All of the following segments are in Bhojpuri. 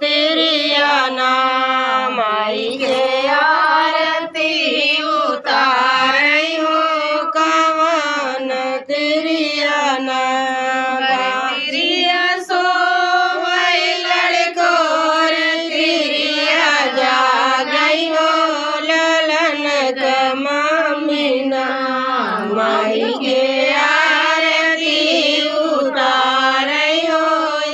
तिरिया ना माई के आरती उतारई हो कवन तिरिया ना तिरिया सो वही लड़कोर तिरिया जा गई हो ललन कमीना माई के आरती उतारई हो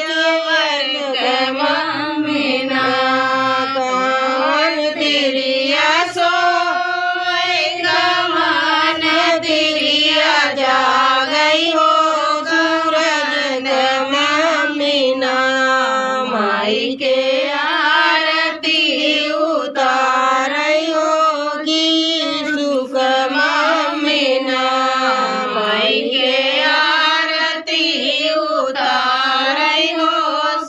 यवन कमीना कवन तिरिया सो कवन तिरिया जा गई हो सूरज कमीना माई के आरती उतारई होगी सुख ममीना माई के आरती उतारई हो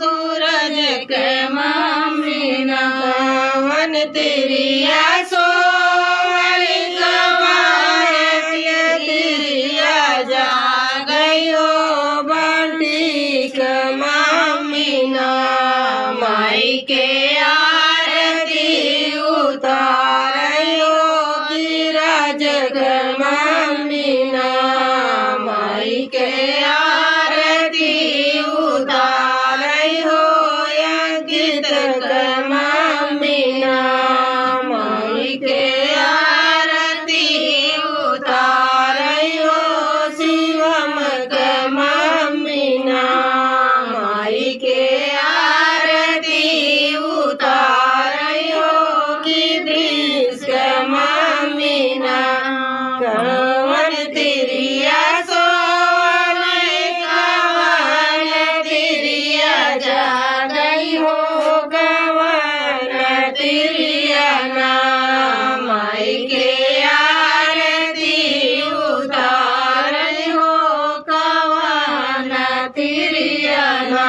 सूरज के ममीना कवन तिरिया सो तिरिया जा गई हो बंटी कमीना माई के आरती उतारई हो गिरज कमीना माई के आरती उतारई हो अंकित कमीना माई के आरती उतारई हो शिवम कमीना माई के आरती उतारई हो गिरीश कमीना कवन तिरिया सो कवन तिरिया जा गई हो कवन तिरिया ना माई के आरती उतारई हो कवन तिरिया ना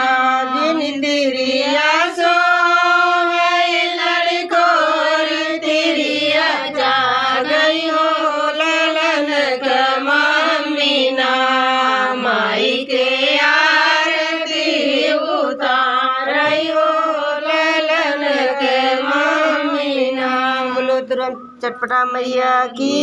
जिन तिरिया सो लड़कोर तिरिया जा गई हो ललन कमीना माई के आरती उतारई हो ललन कमीना। बोलो तुरंत चटपटा मैया की।